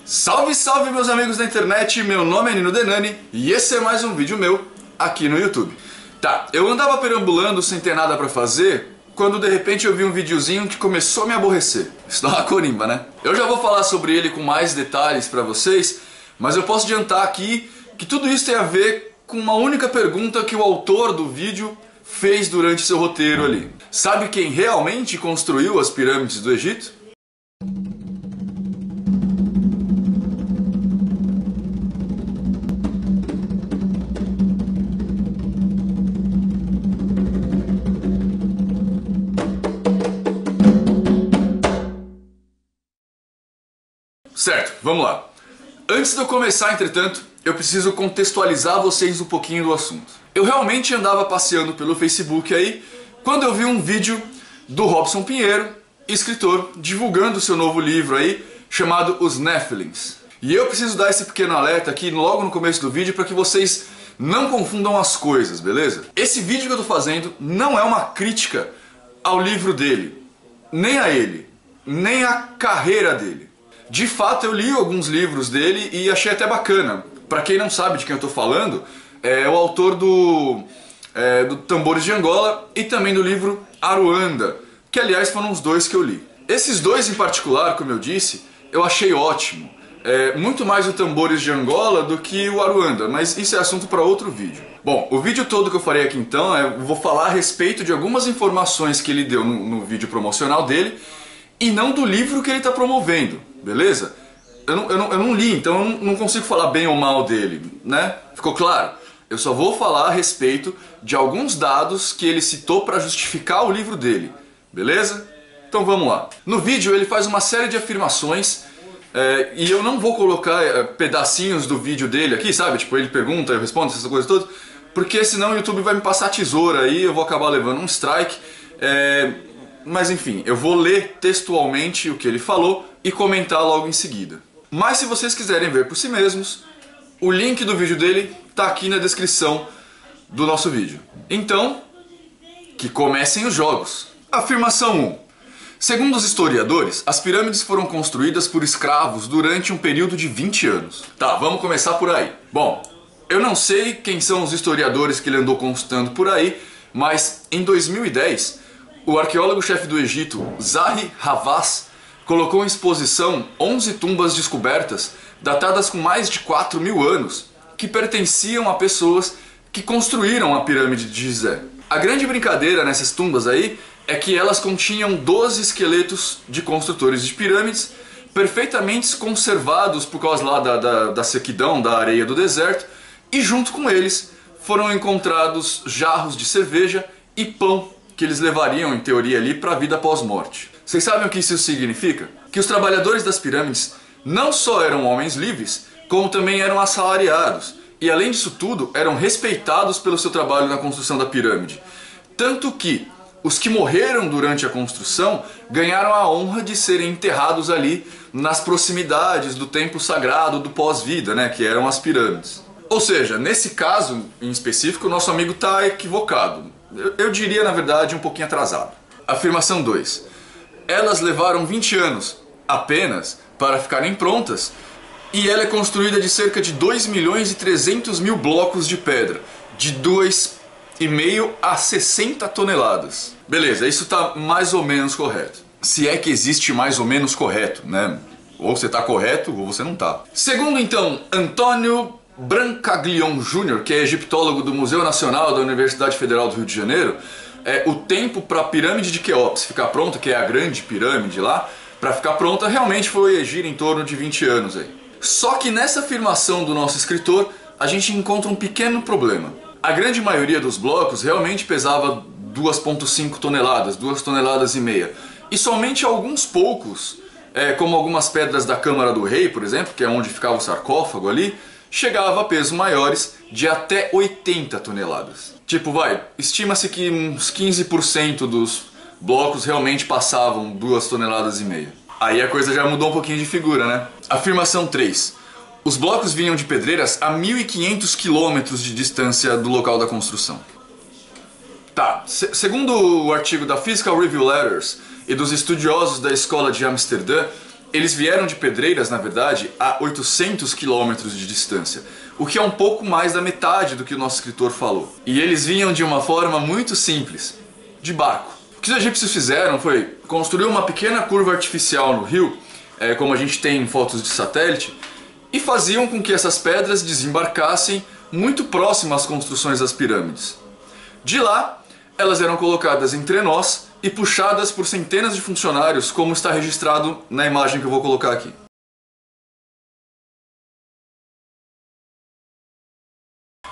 Salve, salve meus amigos da internet, meu nome é Nino Denani e esse é mais um vídeo meu aqui no YouTube. Tá, eu andava perambulando sem ter nada pra fazer quando de repente eu vi um videozinho que começou a me aborrecer. Isso dá uma corimba, né? Eu já vou falar sobre ele com mais detalhes pra vocês, mas eu posso adiantar aqui que tudo isso tem a ver com uma única pergunta que o autor do vídeo fez durante seu roteiro ali. Sabe quem realmente construiu as pirâmides do Egito? Certo, vamos lá. Antes de eu começar, entretanto, eu preciso contextualizar vocês um pouquinho do assunto. Eu realmente andava passeando pelo Facebook aí, quando eu vi um vídeo do Robson Pinheiro, escritor, divulgando seu novo livro aí, chamado Os Nephilims. E eu preciso dar esse pequeno alerta aqui logo no começo do vídeo para que vocês não confundam as coisas, beleza? Esse vídeo que eu tô fazendo não é uma crítica ao livro dele, nem a ele, nem a carreira dele. De fato, eu li alguns livros dele e achei até bacana. Pra quem não sabe de quem eu tô falando, é o autor do Tambores de Angola e também do livro Aruanda, que aliás foram os dois que eu li. Esses dois em particular, como eu disse, eu achei ótimo. Muito mais o Tambores de Angola do que o Aruanda, mas isso é assunto para outro vídeo. Bom, o vídeo todo que eu farei aqui então, eu vou falar a respeito de algumas informações que ele deu no vídeo promocional dele e não do livro que ele está promovendo. Beleza? Eu não li, então eu não consigo falar bem ou mal dele, né? Ficou claro? Eu só vou falar a respeito de alguns dados que ele citou para justificar o livro dele, beleza? Então vamos lá. No vídeo ele faz uma série de afirmações e eu não vou colocar pedacinhos do vídeo dele aqui, sabe? Tipo, ele pergunta, eu respondo, essas coisas todas, porque senão o YouTube vai me passar tesoura aí, eu vou acabar levando um strike. Mas enfim, eu vou ler textualmente o que ele falou e comentar logo em seguida. Mas se vocês quiserem ver por si mesmos, o link do vídeo dele está aqui na descrição do nosso vídeo. Então, que comecem os jogos. Afirmação 1. Segundo os historiadores, as pirâmides foram construídas por escravos durante um período de 20 anos. Tá, vamos começar por aí. Bom, eu não sei quem são os historiadores que ele andou consultando por aí, mas em 2010... o arqueólogo-chefe do Egito, Zahi Hawass, colocou em exposição 11 tumbas descobertas, datadas com mais de 4.000 anos, que pertenciam a pessoas que construíram a pirâmide de Gizé. A grande brincadeira nessas tumbas aí é que elas continham 12 esqueletos de construtores de pirâmides, perfeitamente conservados por causa lá da sequidão, da areia do deserto, e junto com eles foram encontrados jarros de cerveja e pão, que eles levariam, em teoria, ali para a vida pós-morte. Vocês sabem o que isso significa? Que os trabalhadores das pirâmides não só eram homens livres, como também eram assalariados. E além disso tudo, eram respeitados pelo seu trabalho na construção da pirâmide. Tanto que os que morreram durante a construção ganharam a honra de serem enterrados ali nas proximidades do templo sagrado do pós-vida, né, que eram as pirâmides. Ou seja, nesse caso em específico, o nosso amigo está equivocado. Eu diria, na verdade, um pouquinho atrasado. Afirmação 2. Elas levaram 20 anos apenas para ficarem prontas e ela é construída de cerca de 2.300.000 blocos de pedra, de 2,5 a 60 toneladas. Beleza, isso está mais ou menos correto. Se é que existe mais ou menos correto, né? Ou você está correto ou você não está. Segundo, então, Antônio Brancaglione Jr., que é egiptólogo do Museu Nacional da Universidade Federal do Rio de Janeiro, o tempo para a pirâmide de Quéops ficar pronta, que é a grande pirâmide lá, para ficar pronta realmente foi gira em torno de 20 anos aí. Só que nessa afirmação do nosso escritor, a gente encontra um pequeno problema. A grande maioria dos blocos realmente pesava 2,5 toneladas, 2,5 toneladas. E somente alguns poucos, como algumas pedras da Câmara do Rei, por exemplo, que é onde ficava o sarcófago ali, chegava a pesos maiores de até 80 toneladas. Tipo, estima-se que uns 15% dos blocos realmente passavam 2,5 toneladas. Aí a coisa já mudou um pouquinho de figura, né? Afirmação 3. Os blocos vinham de pedreiras a 1.500 quilômetros de distância do local da construção. Tá, segundo o artigo da Physical Review Letters e dos estudiosos da Escola de Amsterdã, Eles vieram de Pedreiras, na verdade, a 800 quilômetros de distância, o que é um pouco mais da metade do que o nosso escritor falou. E eles vinham de uma forma muito simples, de barco. O que os egípcios fizeram foi construir uma pequena curva artificial no rio, como a gente tem em fotos de satélite, e faziam com que essas pedras desembarcassem muito próximas às construções das pirâmides. De lá, elas eram colocadas em trenós e puxadas por centenas de funcionários, como está registrado na imagem que eu vou colocar aqui.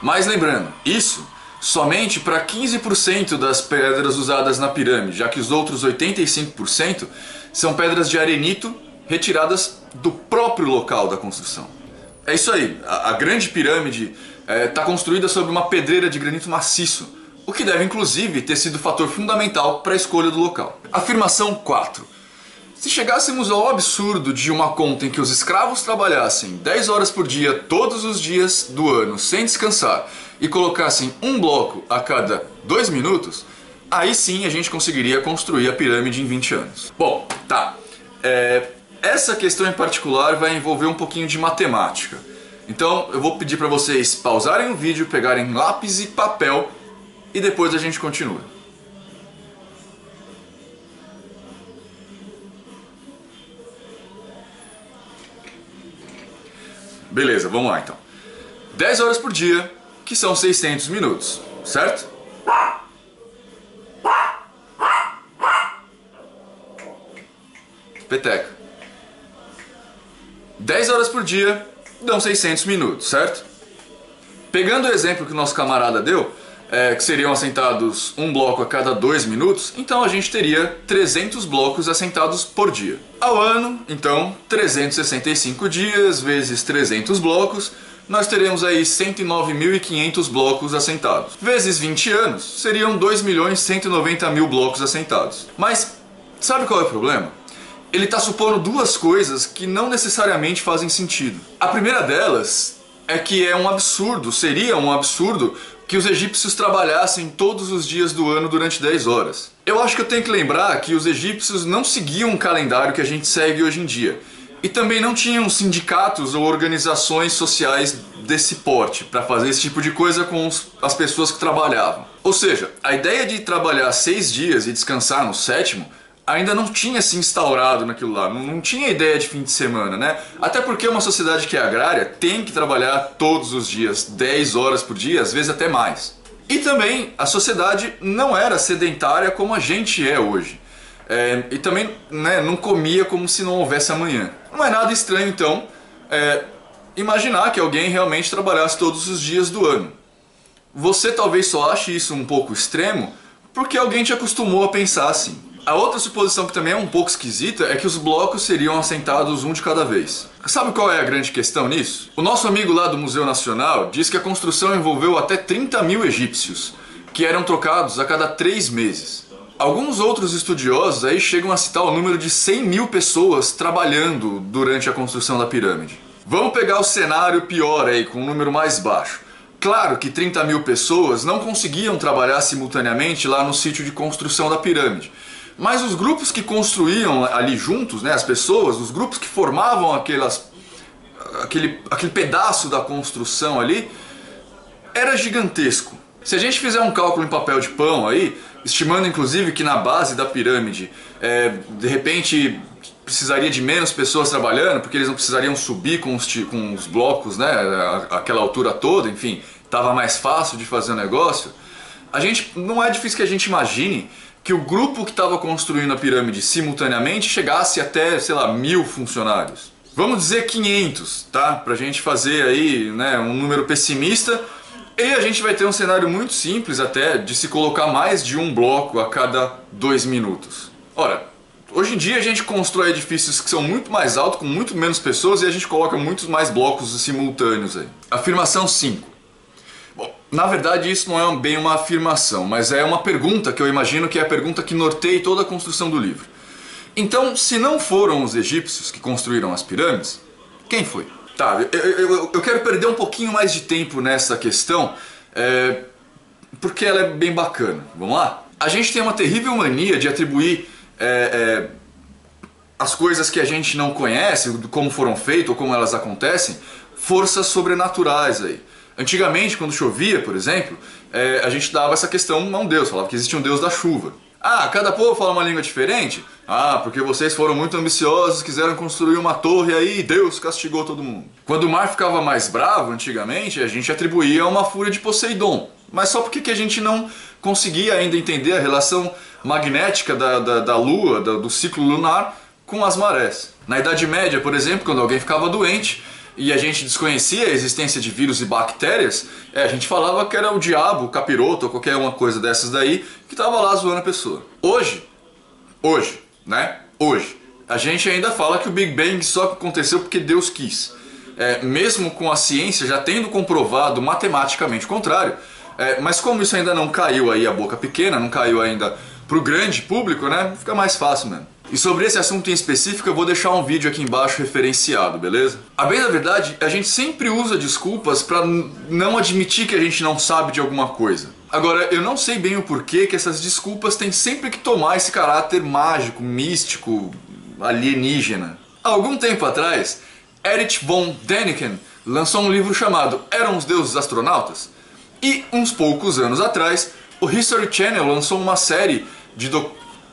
Mas lembrando, isso somente para 15% das pedras usadas na pirâmide, já que os outros 85% são pedras de arenito retiradas do próprio local da construção. É isso aí, a grande pirâmide está construída sobre uma pedreira de granito maciço, o que deve inclusive ter sido fator fundamental para a escolha do local. Afirmação 4. Se chegássemos ao absurdo de uma conta em que os escravos trabalhassem 10 horas por dia todos os dias do ano sem descansar e colocassem um bloco a cada 2 minutos, aí sim a gente conseguiria construir a pirâmide em 20 anos. Bom, tá. Essa questão em particular vai envolver um pouquinho de matemática. Então eu vou pedir para vocês pausarem o vídeo, pegarem lápis e papel e depois a gente continua. Beleza, vamos lá então. 10 horas por dia, que são 600 minutos, certo? Peteca. 10 horas por dia dão 600 minutos, certo? Pegando o exemplo que o nosso camarada deu, que seriam assentados um bloco a cada 2 minutos, então a gente teria 300 blocos assentados por dia. Ao ano, então, 365 dias vezes 300 blocos, nós teremos aí 109.500 blocos assentados. Vezes 20 anos, seriam 2.190.000 blocos assentados. Mas, sabe qual é o problema? Ele está supondo duas coisas que não necessariamente fazem sentido. A primeira delas é que é um absurdo, seria um absurdo que os egípcios trabalhassem todos os dias do ano durante 10 horas. Eu acho que eu tenho que lembrar que os egípcios não seguiam um calendário que a gente segue hoje em dia. E também não tinham sindicatos ou organizações sociais desse porte para fazer esse tipo de coisa com as pessoas que trabalhavam. Ou seja, a ideia de trabalhar 6 dias e descansar no 7º ainda não tinha se instaurado naquilo lá, não tinha ideia de fim de semana, né? Até porque uma sociedade que é agrária tem que trabalhar todos os dias, 10 horas por dia, às vezes até mais. E também a sociedade não era sedentária como a gente é hoje. E também, né, não comia como se não houvesse amanhã. Não é nada estranho então imaginar que alguém realmente trabalhasse todos os dias do ano. Você talvez só ache isso um pouco extremo porque alguém te acostumou a pensar assim. A outra suposição que também é um pouco esquisita é que os blocos seriam assentados um de cada vez. Sabe qual é a grande questão nisso? O nosso amigo lá do Museu Nacional diz que a construção envolveu até 30.000 egípcios, que eram trocados a cada 3 meses. Alguns outros estudiosos aí chegam a citar o número de 100.000 pessoas trabalhando durante a construção da pirâmide. Vamos pegar o cenário pior aí, com um número mais baixo. Claro que 30.000 pessoas não conseguiam trabalhar simultaneamente lá no sítio de construção da pirâmide. Mas os grupos que construíam ali juntos, né, as pessoas, os grupos que formavam aquele pedaço da construção ali, era gigantesco. Se a gente fizer um cálculo em papel de pão aí, estimando inclusive que na base da pirâmide, de repente precisaria de menos pessoas trabalhando, porque eles não precisariam subir com os blocos, né, aquela altura toda, enfim, estava mais fácil de fazer o negócio. Não é difícil que a gente imagine que o grupo que estava construindo a pirâmide simultaneamente chegasse até, sei lá, 1.000 funcionários. Vamos dizer 500, tá? Pra gente fazer aí, né, um número pessimista. E a gente vai ter um cenário muito simples até de se colocar mais de um bloco a cada 2 minutos. Ora, hoje em dia a gente constrói edifícios que são muito mais altos, com muito menos pessoas, e a gente coloca muitos mais blocos simultâneos aí. Afirmação 5. Bom, na verdade isso não é bem uma afirmação, mas é uma pergunta que eu imagino que é a pergunta que norteia toda a construção do livro. Então, se não foram os egípcios que construíram as pirâmides, quem foi? Tá, eu quero perder um pouquinho mais de tempo nessa questão, porque ela é bem bacana. Vamos lá? A gente tem uma terrível mania de atribuir as coisas que a gente não conhece, como foram feitas ou como elas acontecem, forças sobrenaturais aí. Antigamente, quando chovia, por exemplo, a gente dava essa questão a um deus, falava que existia um deus da chuva. Ah, cada povo fala uma língua diferente? Ah, porque vocês foram muito ambiciosos, quiseram construir uma torre aí e Deus castigou todo mundo. Quando o mar ficava mais bravo, antigamente, a gente atribuía uma fúria de Poseidon. Mas só porque que a gente não conseguia ainda entender a relação magnética da Lua, do ciclo lunar, com as marés. Na Idade Média, por exemplo, quando alguém ficava doente e a gente desconhecia a existência de vírus e bactérias, a gente falava que era o diabo, o capiroto ou qualquer uma coisa dessas daí que estava lá zoando a pessoa. Hoje, a gente ainda fala que o Big Bang só aconteceu porque Deus quis. Mesmo com a ciência já tendo comprovado matematicamente o contrário, mas como isso ainda não caiu aí a boca pequena, não caiu ainda pro grande público, né, fica mais fácil mesmo. E sobre esse assunto em específico eu vou deixar um vídeo aqui embaixo referenciado, beleza? A bem da verdade, a gente sempre usa desculpas para não admitir que a gente não sabe de alguma coisa. Agora, eu não sei bem o porquê que essas desculpas têm sempre que tomar esse caráter mágico, místico, alienígena. Há algum tempo atrás, Erich von Däniken lançou um livro chamado Eram os Deuses Astronautas? E uns poucos anos atrás, o History Channel lançou uma série de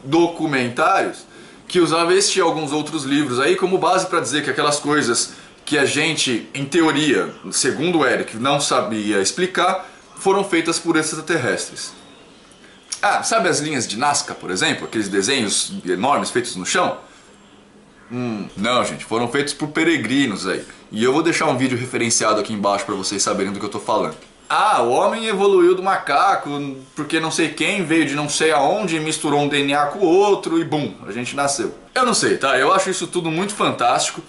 documentários que usava este e alguns outros livros aí como base para dizer que aquelas coisas que a gente, em teoria, segundo o Eric, não sabia explicar, foram feitas por extraterrestres. Ah, sabe as linhas de Nazca, por exemplo? Aqueles desenhos enormes feitos no chão? Não, gente, foram feitos por peregrinos aí. E eu vou deixar um vídeo referenciado aqui embaixo para vocês saberem do que eu tô falando. Ah, o homem evoluiu do macaco porque não sei quem veio de não sei aonde e misturou um DNA com o outro e bum, a gente nasceu. Eu não sei, tá? Eu acho isso tudo muito fantástico.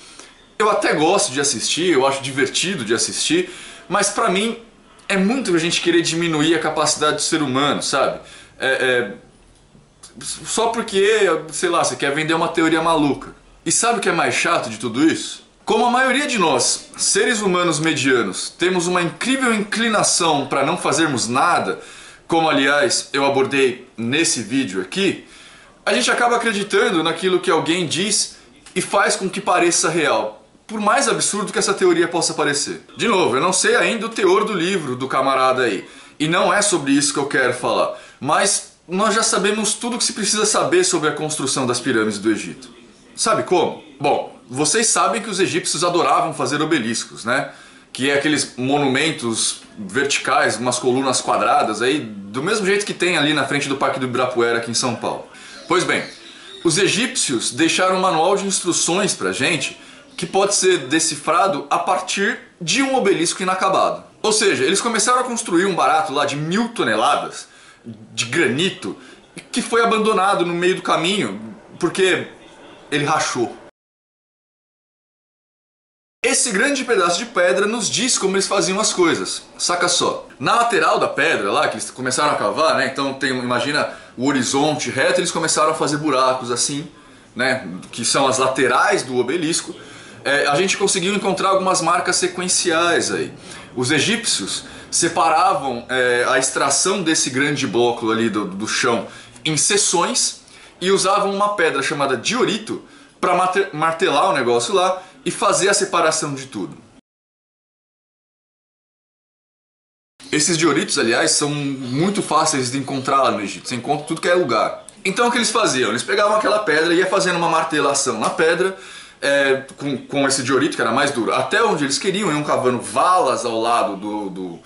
Eu até gosto de assistir, eu acho divertido de assistir, mas pra mim é muito a gente querer diminuir a capacidade do ser humano, sabe? Só porque, sei lá, você quer vender uma teoria maluca. E sabe o que é mais chato de tudo isso? Como a maioria de nós, seres humanos medianos, temos uma incrível inclinação para não fazermos nada, como aliás eu abordei nesse vídeo aqui, a gente acaba acreditando naquilo que alguém diz e faz com que pareça real, por mais absurdo que essa teoria possa parecer. De novo, eu não sei ainda o teor do livro do camarada aí, e não é sobre isso que eu quero falar, mas nós já sabemos tudo o que se precisa saber sobre a construção das pirâmides do Egito. Sabe como? Bom, vocês sabem que os egípcios adoravam fazer obeliscos, né? Que é aqueles monumentos verticais, umas colunas quadradas aí, do mesmo jeito que tem ali na frente do Parque do Ibirapuera aqui em São Paulo. Pois bem, os egípcios deixaram um manual de instruções pra gente que pode ser decifrado a partir de um obelisco inacabado. Ou seja, eles começaram a construir um barato lá de 1000 toneladas de granito que foi abandonado no meio do caminho porque ele rachou. Esse grande pedaço de pedra nos diz como eles faziam as coisas. Saca só. Na lateral da pedra lá, que eles começaram a cavar, né? Então imagina o horizonte reto, eles começaram a fazer buracos assim, né? Que são as laterais do obelisco. A gente conseguiu encontrar algumas marcas sequenciais aí. Os egípcios separavam a extração desse grande bloco ali do chão em seções e usavam uma pedra chamada diorito para martelar o negócio lá e fazer a separação de tudo. Esses dioritos, aliás, são muito fáceis de encontrar lá no Egito, você encontra tudo que é lugar. Então o que eles faziam? Eles pegavam aquela pedra e ia fazendo uma martelação na pedra, com esse diorito que era mais duro, até onde eles queriam, iam cavando valas ao lado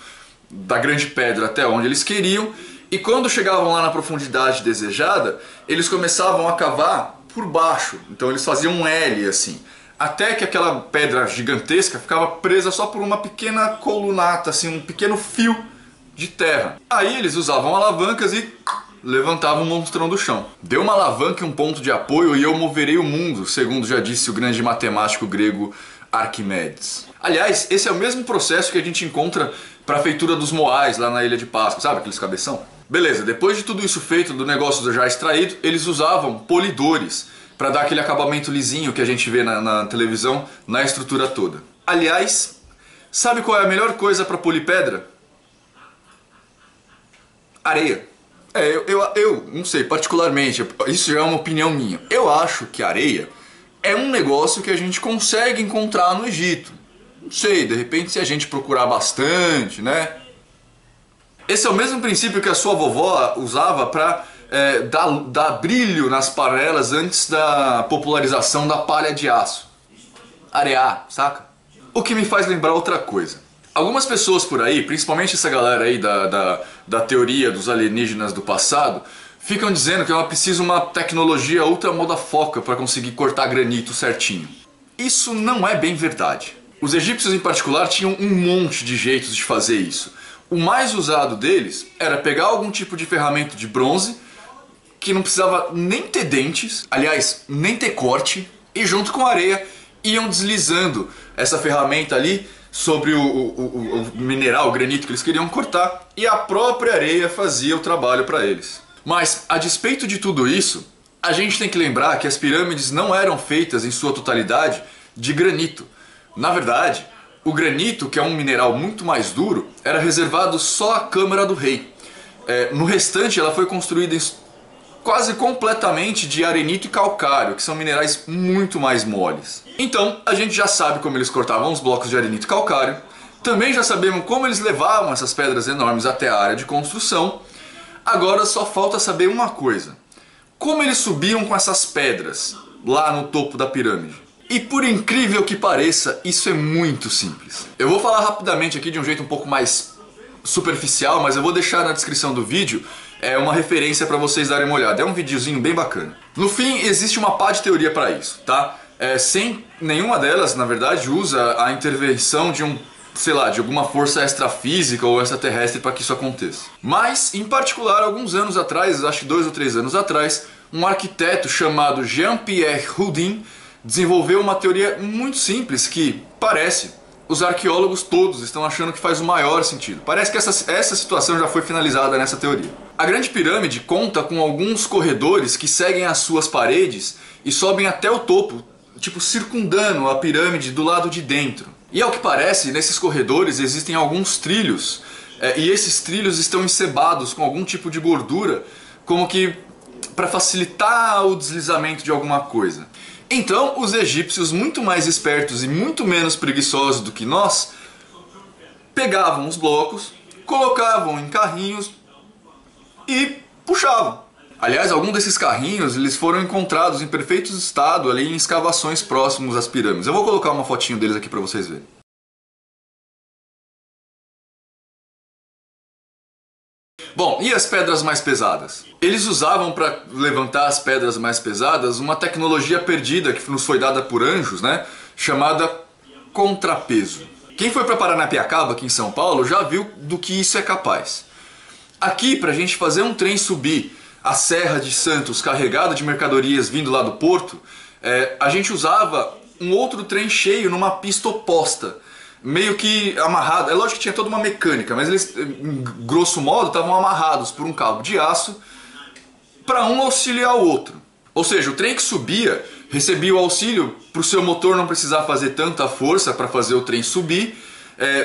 da grande pedra até onde eles queriam, e quando chegavam lá na profundidade desejada, eles começavam a cavar por baixo, então eles faziam um L assim, até que aquela pedra gigantesca ficava presa só por uma pequena colunata, assim, um pequeno fio de terra. Aí eles usavam alavancas e levantavam o monstrão do chão. Deu uma alavanca e um ponto de apoio e eu moverei o mundo, segundo já disse o grande matemático grego Arquimedes. Aliás, esse é o mesmo processo que a gente encontra para a feitura dos moais lá na Ilha de Páscoa, sabe aqueles cabeção? Beleza, depois de tudo isso feito, do negócio já extraído, eles usavam polidores para dar aquele acabamento lisinho que a gente vê na televisão, na estrutura toda. Aliás, sabe qual é a melhor coisa para polir pedra? Areia. Eu não sei, particularmente, isso já é uma opinião minha. Eu acho que areia é um negócio que a gente consegue encontrar no Egito. Não sei, de repente se a gente procurar bastante, né? Esse é o mesmo princípio que a sua vovó usava para dar brilho nas panelas antes da popularização da palha de aço. Arear, saca? O que me faz lembrar outra coisa. Algumas pessoas por aí, principalmente essa galera aí da teoria dos alienígenas do passado, ficam dizendo que ela precisa uma tecnologia ultra moda foca para conseguir cortar granito certinho. Isso não é bem verdade. Os egípcios em particular tinham um monte de jeitos de fazer isso. O mais usado deles era pegar algum tipo de ferramenta de bronze que não precisava nem ter dentes, aliás, nem ter corte, e junto com a areia iam deslizando essa ferramenta ali sobre o mineral, o granito que eles queriam cortar, e a própria areia fazia o trabalho para eles. Mas, a despeito de tudo isso, a gente tem que lembrar que as pirâmides não eram feitas em sua totalidade de granito. Na verdade, o granito, que é um mineral muito mais duro, era reservado só à Câmara do Rei. No restante, ela foi construída quase completamente de arenito e calcário, que são minerais muito mais moles. Então, a gente já sabe como eles cortavam os blocos de arenito e calcário, também já sabemos como eles levavam essas pedras enormes até a área de construção. Agora só falta saber uma coisa: como eles subiam com essas pedras lá no topo da pirâmide? E por incrível que pareça, isso é muito simples. Eu vou falar rapidamente aqui de um jeito um pouco mais superficial, mas eu vou deixar na descrição do vídeo uma referência para vocês darem uma olhada. É um videozinho bem bacana. No fim, existe uma pá de teoria para isso, tá? Sem nenhuma delas, na verdade, usa a intervenção de de alguma força extrafísica ou extraterrestre para que isso aconteça. Mas, em particular, alguns anos atrás, acho que 2 ou 3 anos atrás, um arquiteto chamado Jean-Pierre Houdin desenvolveu uma teoria muito simples que parece os arqueólogos todos estão achando que faz o maior sentido. Parece que essa situação já foi finalizada nessa teoria. A Grande Pirâmide conta com alguns corredores que seguem as suas paredes e sobem até o topo, tipo circundando a pirâmide do lado de dentro. E ao que parece, nesses corredores existem alguns trilhos, e esses trilhos estão ensebados com algum tipo de gordura, como que para facilitar o deslizamento de alguma coisa. Então, os egípcios, muito mais espertos e muito menos preguiçosos do que nós, pegavam os blocos, colocavam em carrinhos e puxavam. Aliás, alguns desses carrinhos eles foram encontrados em perfeito estado ali em escavações próximos às pirâmides. Eu vou colocar uma fotinho deles aqui para vocês verem. Bom, e as pedras mais pesadas? Eles usavam para levantar as pedras mais pesadas uma tecnologia perdida que nos foi dada por anjos, né? Chamada contrapeso. Quem foi para Paranapiacaba, aqui em São Paulo, já viu do que isso é capaz. Aqui, para a gente fazer um trem subir a Serra de Santos carregado de mercadorias vindo lá do porto, a gente usava um outro trem cheio numa pista oposta. Meio que amarrado, é lógico que tinha toda uma mecânica, mas eles, grosso modo, estavam amarrados por um cabo de aço para um auxiliar o outro. Ou seja, o trem que subia recebia o auxílio para o seu motor não precisar fazer tanta força para fazer o trem subir,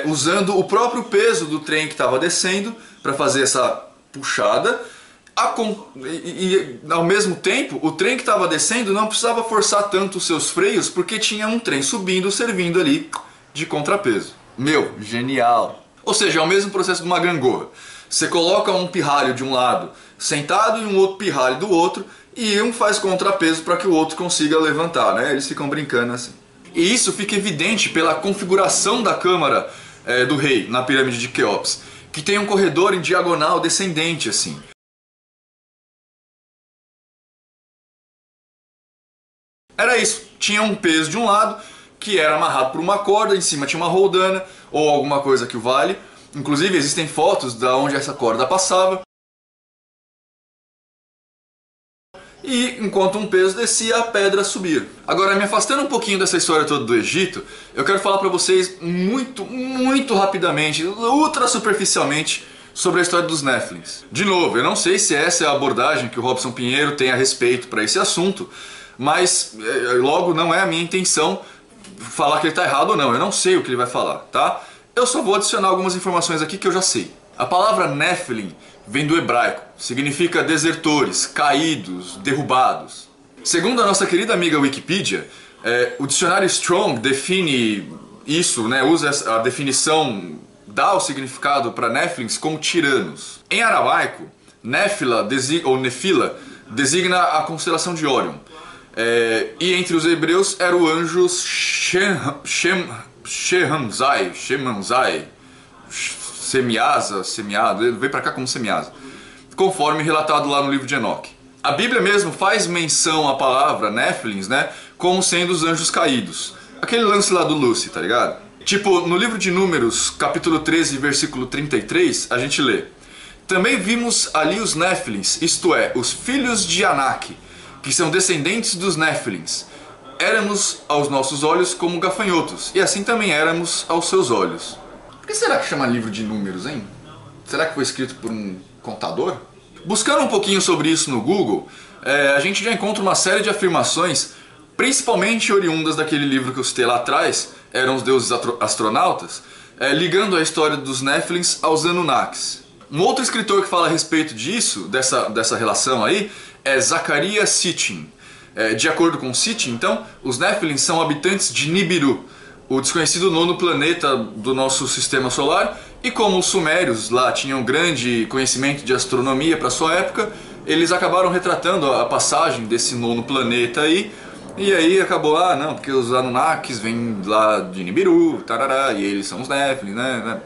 usando o próprio peso do trem que estava descendo para fazer essa puxada. E ao mesmo tempo, o trem que estava descendo não precisava forçar tanto os seus freios porque tinha um trem subindo, servindo ali de contrapeso. Meu, genial! Ou seja, é o mesmo processo de uma gangorra. Você coloca um pirralho de um lado sentado e um outro pirralho do outro, e um faz contrapeso para que o outro consiga levantar, né? Eles ficam brincando assim. E isso fica evidente pela configuração da câmara do rei na pirâmide de Quéops, que tem um corredor em diagonal descendente assim. Era isso, tinha um peso de um lado que era amarrado por uma corda, em cima tinha uma roldana ou alguma coisa que o valha. Inclusive existem fotos de onde essa corda passava. E enquanto um peso descia, a pedra subia. Agora, me afastando um pouquinho dessa história toda do Egito, eu quero falar para vocês muito rapidamente, ultra superficialmente, sobre a história dos Néfilins. De novo, eu não sei se essa é a abordagem que o Robson Pinheiro tem a respeito para esse assunto, mas logo não é a minha intenção falar que ele está errado ou não, eu não sei o que ele vai falar, tá? Eu só vou adicionar algumas informações aqui que eu já sei. A palavra Nephilim vem do hebraico, significa desertores, caídos, derrubados. Segundo a nossa querida amiga Wikipedia, O dicionário Strong define isso, né, usa a definição, dá o significado para Néfilins como tiranos. Em aramaico, Néfila ou Nefila designa a constelação de Órion. E entre os hebreus era o anjo Shemanzai, Semiasa, veio para cá como Semiasa, conforme relatado lá no livro de Enoque. A Bíblia mesmo faz menção à palavra Néfilins, né, como sendo os anjos caídos. Aquele lance lá do Lucy, tá ligado? Tipo, no livro de Números, capítulo 13, versículo 33, a gente lê: também vimos ali os Néfilins, isto é, os filhos de Anak, que são descendentes dos Néfilins. Éramos aos nossos olhos como gafanhotos, e assim também éramos aos seus olhos. Por que será que chama livro de Números, hein? Será que foi escrito por um contador? Buscando um pouquinho sobre isso no Google, a gente já encontra uma série de afirmações, principalmente oriundas daquele livro que eu citei lá atrás, eram os deuses astronautas, ligando a história dos Néfilins aos Anunnakis. Um outro escritor que fala a respeito disso, dessa relação aí, é Zecharia Sitchin. De acordo com Sitchin, então, os Néfilins são habitantes de Nibiru, o desconhecido nono planeta do nosso sistema solar, e como os sumérios lá tinham grande conhecimento de astronomia para sua época, eles acabaram retratando a passagem desse nono planeta aí, e aí acabou, não, porque os Anunnakis vêm lá de Nibiru, tarará, e eles são os Néfilins, né?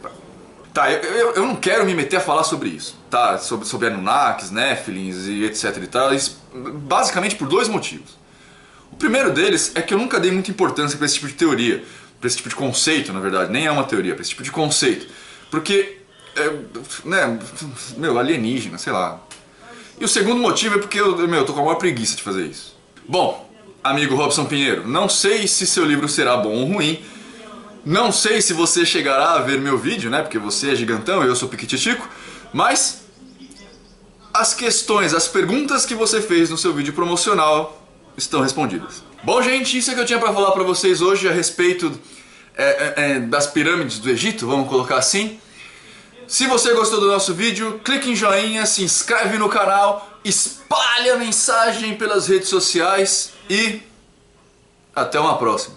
Tá, eu não quero me meter a falar sobre isso, tá? Sobre Anunnakis, Néfilins e etc e tal, basicamente por dois motivos. O primeiro deles é que eu nunca dei muita importância para esse tipo de teoria, para esse tipo de conceito, na verdade, nem é uma teoria, para esse tipo de conceito, porque, alienígena, sei lá. E o segundo motivo é porque eu tô com a maior preguiça de fazer isso. Bom, amigo Robson Pinheiro, não sei se seu livro será bom ou ruim, não sei se você chegará a ver meu vídeo, né, porque você é gigantão e eu sou piquititico, mas as questões, as perguntas que você fez no seu vídeo promocional estão respondidas. Bom, gente, isso é que eu tinha para falar para vocês hoje a respeito das pirâmides do Egito, vamos colocar assim. Se você gostou do nosso vídeo, clique em joinha, se inscreve no canal, espalhe a mensagem pelas redes sociais e até uma próxima.